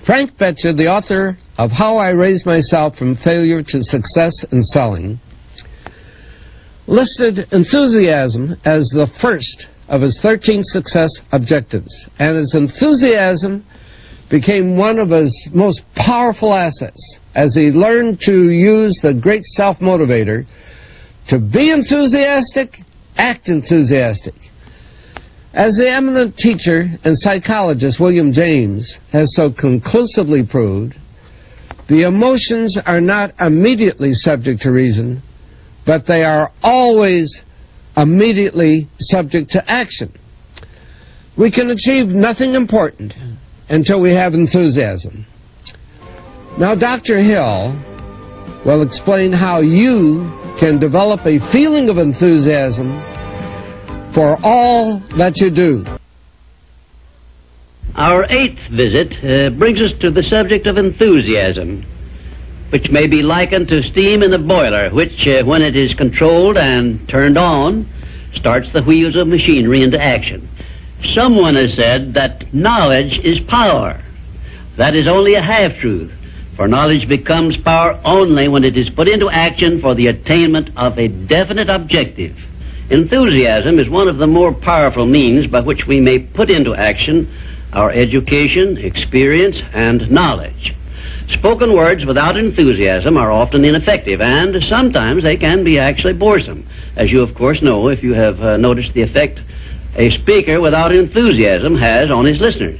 Frank Betcha, the author of How I Raised Myself from Failure to Success in Selling, listed enthusiasm as the first of his 13 success objectives, and his enthusiasm became one of his most powerful assets as he learned to use the great self-motivator to be enthusiastic, act enthusiastic. As the eminent teacher and psychologist William James has so conclusively proved, the emotions are not immediately subject to reason, but they are always immediately subject to action. We can achieve nothing important until we have enthusiasm. Now, Dr. Hill will explain how you can develop a feeling of enthusiasm for all that you do. Our eighth visit brings us to the subject of enthusiasm, which may be likened to steam in a boiler, which, when it is controlled and turned on, starts the wheels of machinery into action. Someone has said that knowledge is power. That is only a half-truth, for knowledge becomes power only when it is put into action for the attainment of a definite objective. Enthusiasm is one of the more powerful means by which we may put into action our education, experience, and knowledge. Spoken words without enthusiasm are often ineffective, and sometimes they can be actually boresome, as you of course know if you have noticed the effect a speaker without enthusiasm has on his listeners.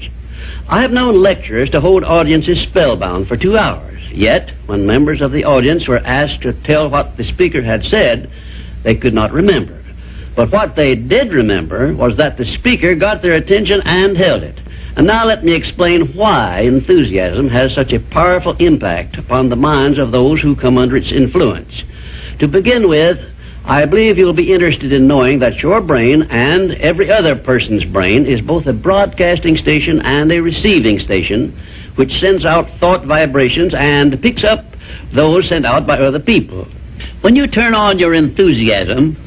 I have known lecturers to hold audiences spellbound for 2 hours, yet when members of the audience were asked to tell what the speaker had said, they could not remember. But what they did remember was that the speaker got their attention and held it. And now let me explain why enthusiasm has such a powerful impact upon the minds of those who come under its influence. To begin with, I believe you'll be interested in knowing that your brain and every other person's brain is both a broadcasting station and a receiving station, which sends out thought vibrations and picks up those sent out by other people. When you turn on your enthusiasm,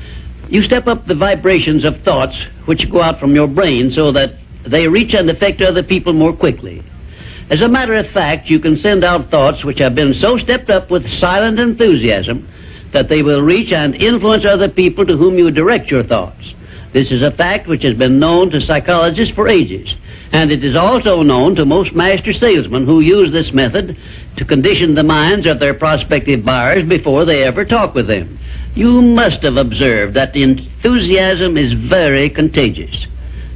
you step up the vibrations of thoughts which go out from your brain so that they reach and affect other people more quickly. As a matter of fact, you can send out thoughts which have been so stepped up with silent enthusiasm that they will reach and influence other people to whom you direct your thoughts. This is a fact which has been known to psychologists for ages, and it is also known to most master salesmen who use this method to condition the minds of their prospective buyers before they ever talk with them. You must have observed that enthusiasm is very contagious,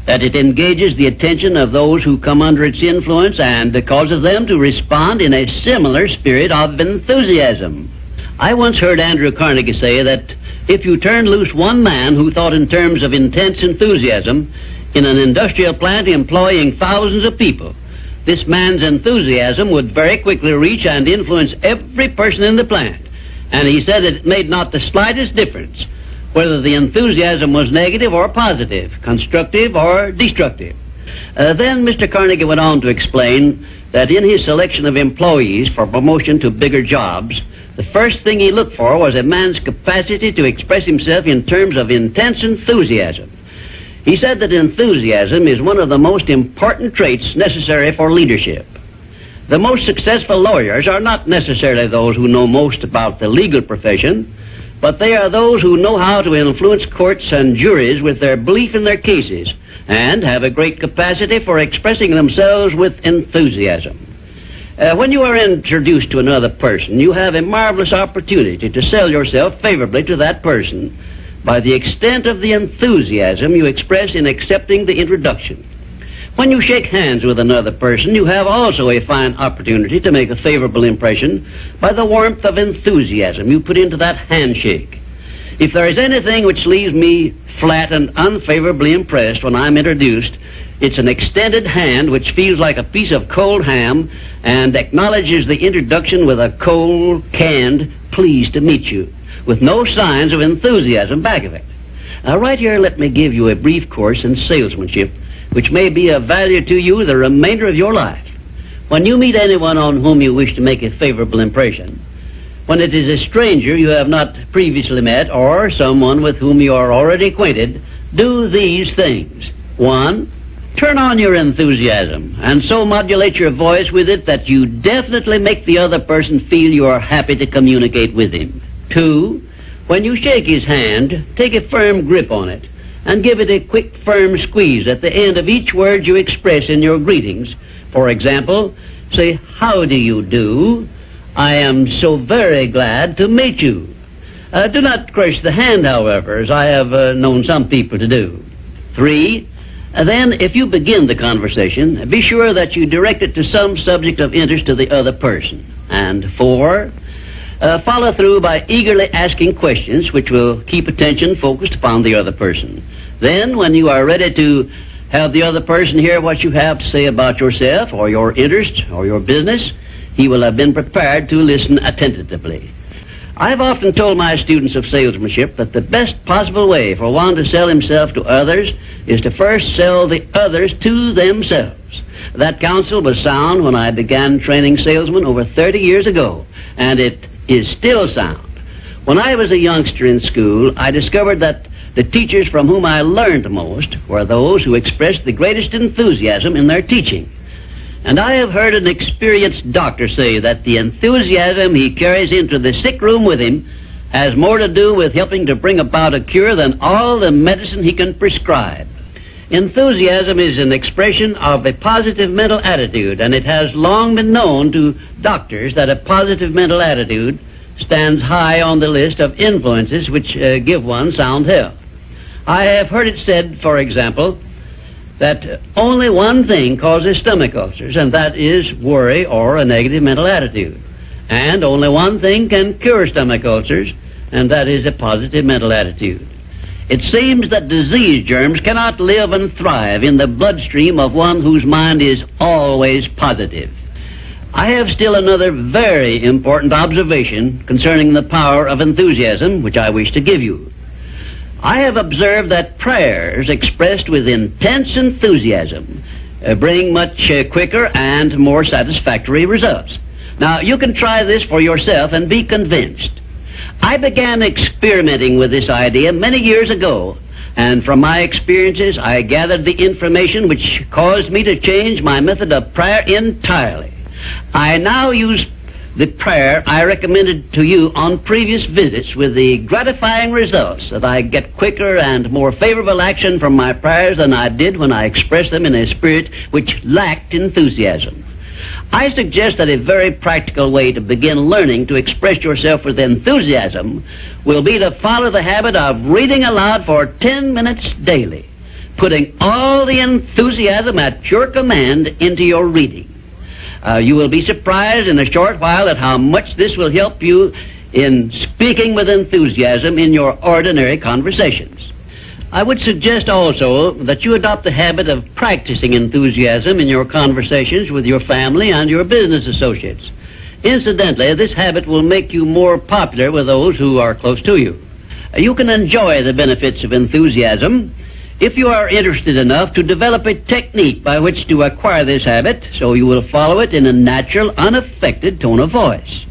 that it engages the attention of those who come under its influence and causes them to respond in a similar spirit of enthusiasm. I once heard Andrew Carnegie say that if you turned loose one man who thought in terms of intense enthusiasm in an industrial plant employing thousands of people, this man's enthusiasm would very quickly reach and influence every person in the plant. And he said it made not the slightest difference whether the enthusiasm was negative or positive, constructive or destructive. Then Mr. Carnegie went on to explain that in his selection of employees for promotion to bigger jobs, the first thing he looked for was a man's capacity to express himself in terms of intense enthusiasm. He said that enthusiasm is one of the most important traits necessary for leadership. The most successful lawyers are not necessarily those who know most about the legal profession, but they are those who know how to influence courts and juries with their belief in their cases and have a great capacity for expressing themselves with enthusiasm. When you are introduced to another person, you have a marvelous opportunity to sell yourself favorably to that person by the extent of the enthusiasm you express in accepting the introduction. When you shake hands with another person, you have also a fine opportunity to make a favorable impression by the warmth of enthusiasm you put into that handshake. If there is anything which leaves me flat and unfavorably impressed when I'm introduced, it's an extended hand which feels like a piece of cold ham and acknowledges the introduction with a cold, canned, pleased to meet you, with no signs of enthusiasm back of it. Now, right here, let me give you a brief course in salesmanship, which may be of value to you the remainder of your life. When you meet anyone on whom you wish to make a favorable impression, when it is a stranger you have not previously met or someone with whom you are already acquainted, do these things. 1, Turn on your enthusiasm and so modulate your voice with it that you definitely make the other person feel you are happy to communicate with him. 2, when you shake his hand, take a firm grip on it and give it a quick, firm squeeze at the end of each word you express in your greetings. For example, say, "How do you do? I am so very glad to meet you." Do not crush the hand, however, as I have known some people to do. 3, then, if you begin the conversation, be sure that you direct it to some subject of interest to the other person. And 4, follow through by eagerly asking questions which will keep attention focused upon the other person. Then, when you are ready to have the other person hear what you have to say about yourself or your interest or your business, he will have been prepared to listen attentively. I've often told my students of salesmanship that the best possible way for one to sell himself to others is to first sell the others to themselves. That counsel was sound when I began training salesmen over 30 years ago, and it is still sound. When I was a youngster in school, I discovered that the teachers from whom I learned most were those who expressed the greatest enthusiasm in their teaching. And I have heard an experienced doctor say that the enthusiasm he carries into the sick room with him has more to do with helping to bring about a cure than all the medicine he can prescribe. Enthusiasm is an expression of a positive mental attitude, and it has long been known to doctors that a positive mental attitude stands high on the list of influences which give one sound health. I have heard it said, for example, that only one thing causes stomach ulcers, and that is worry or a negative mental attitude. And only one thing can cure stomach ulcers, and that is a positive mental attitude. It seems that disease germs cannot live and thrive in the bloodstream of one whose mind is always positive. I have still another very important observation concerning the power of enthusiasm, which I wish to give you. I have observed that prayers expressed with intense enthusiasm bring much quicker and more satisfactory results. Now, you can try this for yourself and be convinced. I began experimenting with this idea many years ago, and from my experiences, I gathered the information which caused me to change my method of prayer entirely. I now use the prayer I recommended to you on previous visits, with the gratifying results that I get quicker and more favorable action from my prayers than I did when I expressed them in a spirit which lacked enthusiasm. I suggest that a very practical way to begin learning to express yourself with enthusiasm will be to follow the habit of reading aloud for 10 minutes daily, putting all the enthusiasm at your command into your reading. You will be surprised in a short while at how much this will help you in speaking with enthusiasm in your ordinary conversations. I would suggest also that you adopt the habit of practicing enthusiasm in your conversations with your family and your business associates. Incidentally, this habit will make you more popular with those who are close to you. You can enjoy the benefits of enthusiasm if you are interested enough to develop a technique by which to acquire this habit, so you will follow it in a natural, unaffected tone of voice.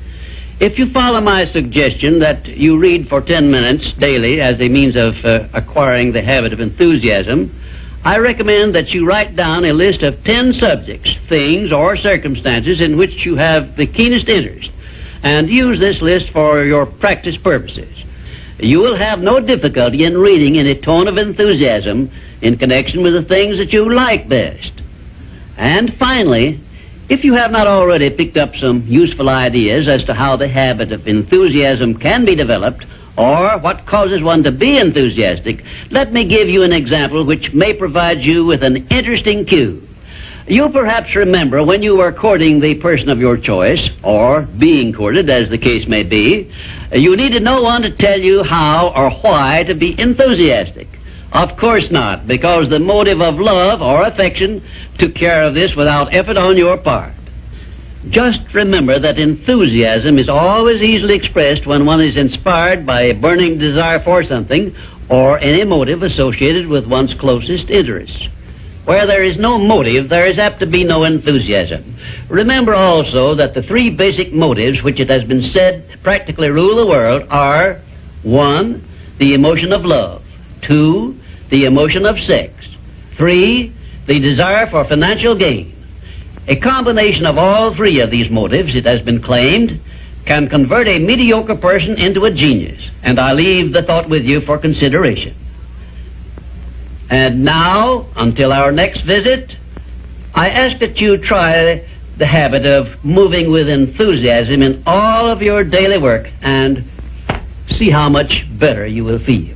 If you follow my suggestion that you read for 10 minutes daily as a means of acquiring the habit of enthusiasm, I recommend that you write down a list of 10 subjects, things, or circumstances in which you have the keenest interest, and use this list for your practice purposes. You will have no difficulty in reading in a tone of enthusiasm in connection with the things that you like best. And finally, if you have not already picked up some useful ideas as to how the habit of enthusiasm can be developed, or what causes one to be enthusiastic, let me give you an example which may provide you with an interesting cue. You perhaps remember when you were courting the person of your choice, or being courted, as the case may be, you needed no one to tell you how or why to be enthusiastic. Of course not, because the motive of love or affection took care of this without effort on your part. Just remember that enthusiasm is always easily expressed when one is inspired by a burning desire for something or any motive associated with one's closest interests. Where there is no motive, there is apt to be no enthusiasm. Remember also that the three basic motives which it has been said practically rule the world are: 1, the emotion of love; 2, the emotion of sex; 3, the desire for financial gain. A combination of all three of these motives, it has been claimed, can convert a mediocre person into a genius, and I leave the thought with you for consideration. And now, until our next visit, I ask that you try the habit of moving with enthusiasm in all of your daily work and see how much better you will feel.